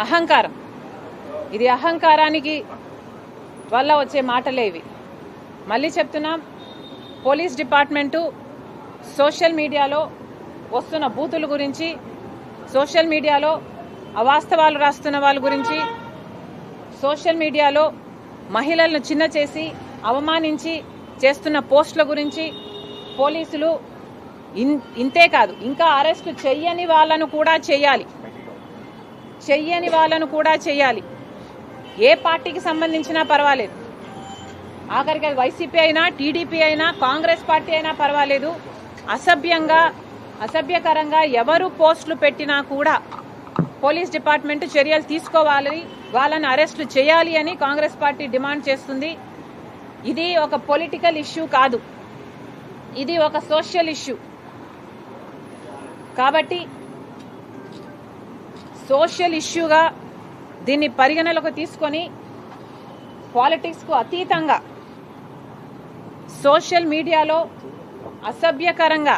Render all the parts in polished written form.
అహంకారం. ఇది అహంకారానికి వల్ల వచ్చే మాటలే ఇవి. మళ్ళీ చెప్తున్నాం, పోలీస్ డిపార్ట్మెంటు సోషల్ మీడియాలో వస్తున్న బూతుల గురించి, సోషల్ మీడియాలో అవాస్తవాలు రాస్తున్న వాళ్ళ గురించి, సోషల్ మీడియాలో మహిళలను చిన్న చేసి అవమానించి చేస్తున్న పోస్టుల గురించి పోలీసులు ఇంతే కాదు, ఇంకా అరెస్టు చెయ్యని వాళ్ళను కూడా చేయాలి. ఏ పార్టీకి సంబంధించినా పర్వాలేదు, ఆఖరికి అది వైసీపీ అయినా, టీడీపీ అయినా, కాంగ్రెస్ పార్టీ అయినా పర్వాలేదు. అసభ్యకరంగా ఎవరు పోస్టులు పెట్టినా కూడా పోలీస్ డిపార్ట్మెంట్ చర్యలు తీసుకోవాలి, వాళ్ళని అరెస్టు చేయాలి అని కాంగ్రెస్ పార్టీ డిమాండ్ చేస్తుంది. ఇది ఒక పొలిటికల్ ఇష్యూ కాదు, ఇది ఒక సోషల్ ఇష్యూ. కాబట్టి సోషల్ ఇష్యూగా దీన్ని పరిగణలోకి తీసుకొని పాలిటిక్స్కు అతీతంగా సోషల్ మీడియాలో అసభ్యకరంగా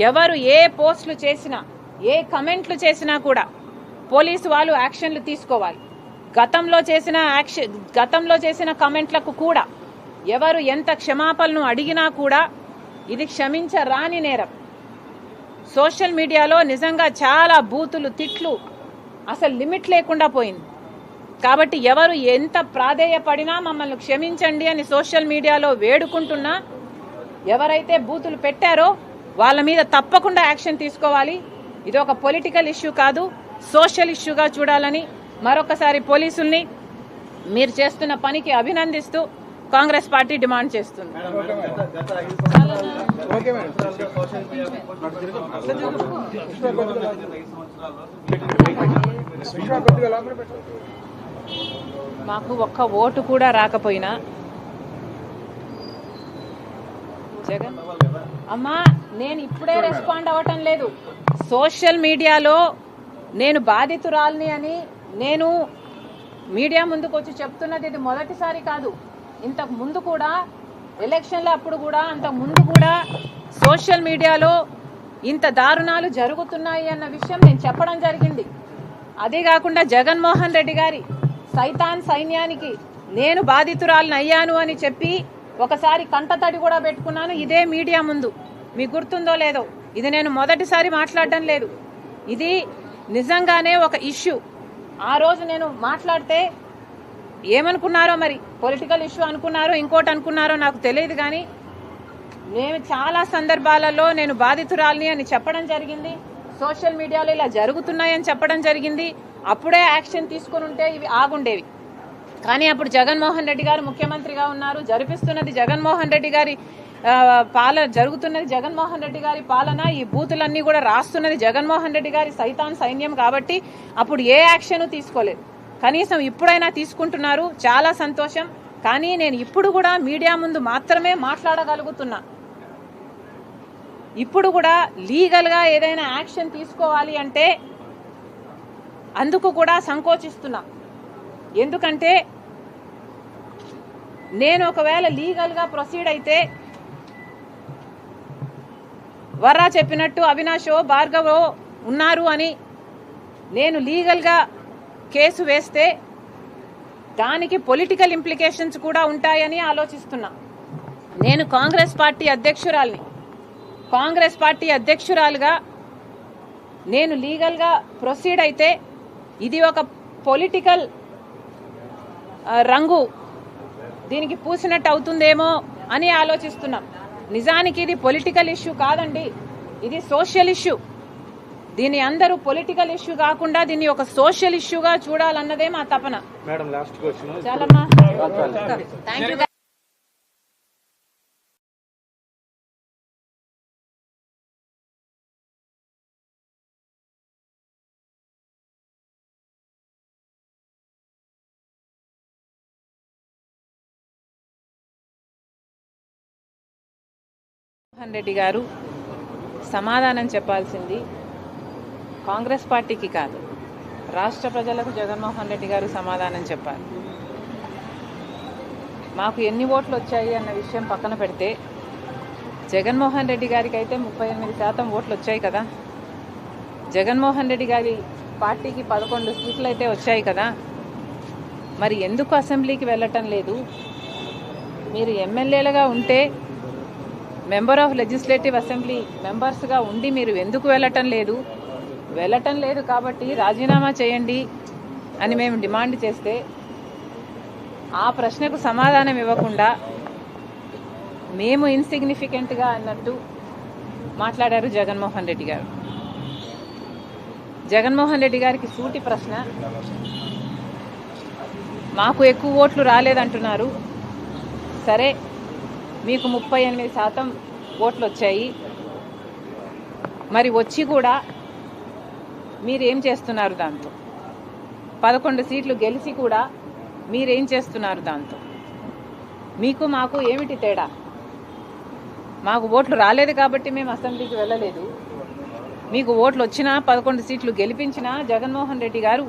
ఎవరు ఏ పోస్టులు చేసినా, ఏ కమెంట్లు చేసినా కూడా పోలీసు వాళ్ళు యాక్షన్లు తీసుకోవాలి. గతంలో చేసిన కమెంట్లకు కూడా ఎవరు ఎంత క్షమాపణను అడిగినా కూడా ఇది క్షమించరాని నేరం. సోషల్ మీడియాలో నిజంగా చాలా బూతులు, తిట్లు, అసలు లిమిట్ లేకుండా పోయింది. కాబట్టి ఎవరు ఎంత ప్రాధేయపడినా మమ్మల్ని క్షమించండి అని సోషల్ మీడియాలో వేడుకుంటున్నా, ఎవరైతే బూతులు పెట్టారో వాళ్ళ మీద తప్పకుండా యాక్షన్ తీసుకోవాలి. ఇది ఒక పొలిటికల్ ఇష్యూ కాదు, సోషల్ ఇష్యూగా చూడాలని మరొకసారి పోలీసుల్ని మీరు చేస్తున్న పనికి అభినందిస్తూ కాంగ్రెస్ పార్టీ డిమాండ్ చేస్తుంది. మాకు ఒక్క ఓటు కూడా రాకపోయినా జగన్ అమ్మా, నేను ఇప్పుడే రెస్పాండ్ అవ్వటం లేదు. సోషల్ మీడియాలో నేను బాధితురాల్ని అని నేను మీడియా ముందుకు వచ్చి చెప్తున్నది ఇది మొదటిసారి కాదు. ఇంతకు ముందు కూడా ఎలక్షన్ల అప్పుడు కూడా, అంతకు ముందు కూడా సోషల్ మీడియాలో ఇంత దారుణాలు జరుగుతున్నాయి అన్న విషయం నేను చెప్పడం జరిగింది. అదే కాకుండా జగన్మోహన్ రెడ్డి గారి సైతాన్ సైన్యానికి నేను బాధితురాలను అయ్యాను అని చెప్పి ఒకసారి కంటతడి కూడా పెట్టుకున్నాను ఇదే మీడియా ముందు. మీకు గుర్తుందో లేదో, ఇది నేను మొదటిసారి మాట్లాడడం లేదు. ఇది నిజంగానే ఒక ఇష్యూ. ఆ రోజు నేను మాట్లాడితే ఏమనుకున్నారో, మరి పొలిటికల్ ఇష్యూ అనుకున్నారో, ఇంకోటి అనుకున్నారో నాకు తెలియదు. కానీ నేను చాలా సందర్భాలలో నేను బాధితురాలిని అని చెప్పడం జరిగింది. సోషల్ మీడియాలో ఇలా జరుగుతున్నాయని చెప్పడం జరిగింది. అప్పుడే యాక్షన్ తీసుకుని ఉంటే ఇవి ఆగుండేవి. కానీ అప్పుడు జగన్మోహన్ రెడ్డి గారు ముఖ్యమంత్రిగా ఉన్నారు. జరుగుతున్నది జగన్మోహన్ రెడ్డి గారి పాలన. ఈ బూతులన్నీ కూడా రాస్తున్నది జగన్మోహన్ రెడ్డి గారి సైతాన్ సైన్యం. కాబట్టి అప్పుడు ఏ యాక్షన్ తీసుకోలేదు. కనీసం ఇప్పుడైనా తీసుకుంటున్నారు, చాలా సంతోషం. కానీ నేను ఇప్పుడు కూడా మీడియా ముందు మాత్రమే మాట్లాడగలుగుతున్నా. ఇప్పుడు కూడా లీగల్గా ఏదైనా యాక్షన్ తీసుకోవాలి అంటే అందుకు కూడా సంకోచిస్తున్నా. ఎందుకంటే నేను ఒకవేళ లీగల్గా ప్రొసీడ్ అయితే వర్రా చెప్పినట్టు అవినాషో భార్గవో ఉన్నారు అని నేను లీగల్గా కేసు వేస్తే దానికి పొలిటికల్ ఇంప్లికేషన్స్ కూడా ఉంటాయని ఆలోచిస్తున్నా. నేను కాంగ్రెస్ పార్టీ అధ్యక్షురాలుగా నేను లీగల్గా ప్రొసీడ్ అయితే ఇది ఒక పొలిటికల్ రంగు దీనికి పూసినట్టు అవుతుందేమో అని ఆలోచిస్తున్నాం. నిజానికి ఇది పొలిటికల్ ఇష్యూ కాదండి, ఇది సోషల్ ఇష్యూ. దీన్ని అందరూ పొలిటికల్ ఇష్యూ కాకుండా దీన్ని ఒక సోషల్ ఇష్యూగా చూడాలన్నదే మా తపన. చాలమ్మా, థ్యాంక్ యూ. జగన్మోహన్ రెడ్డి గారు సమాధానం చెప్పాల్సింది కాంగ్రెస్ పార్టీకి కాదు, రాష్ట్ర ప్రజలకు జగన్మోహన్ రెడ్డి గారు సమాధానం చెప్పాలి. మాకు ఎన్ని ఓట్లు వచ్చాయి అన్న విషయం పక్కన పెడితే జగన్మోహన్ రెడ్డి గారికి అయితే 38% ఓట్లు వచ్చాయి కదా. జగన్మోహన్ రెడ్డి గారి పార్టీకి 11 సీట్లు అయితే వచ్చాయి కదా, మరి ఎందుకు అసెంబ్లీకి వెళ్ళటం లేదు? మీరు ఎమ్మెల్యేలుగా ఉంటే మెంబర్ ఆఫ్ లెజిస్లేటివ్ అసెంబ్లీ మెంబర్స్గా ఉండి మీరు ఎందుకు వెళ్ళటం లేదు? వెళ్ళటం లేదు కాబట్టి రాజీనామా చేయండి అని మేము డిమాండ్ చేస్తే ఆ ప్రశ్నకు సమాధానం ఇవ్వకుండా మేము ఇన్సిగ్నిఫికెంట్గా అన్నట్టు మాట్లాడారు జగన్మోహన్ రెడ్డి గారు. జగన్మోహన్ రెడ్డి గారికి సూటి ప్రశ్న, మాకు ఎక్కువ ఓట్లు రాలేదంటున్నారు. సరే, మీకు 38% ఓట్లు వచ్చాయి, మరి వచ్చి కూడా మీరేం చేస్తున్నారు దాంతో? 11 సీట్లు గెలిచి కూడా మీరేం చేస్తున్నారు దాంతో? మీకు మాకు ఏమిటి తేడా? మాకు ఓట్లు రాలేదు కాబట్టి మేము అసెంబ్లీకి వెళ్ళలేదు. మీకు ఓట్లు వచ్చినా 11 సీట్లు గెలిపించినా జగన్మోహన్ రెడ్డి గారు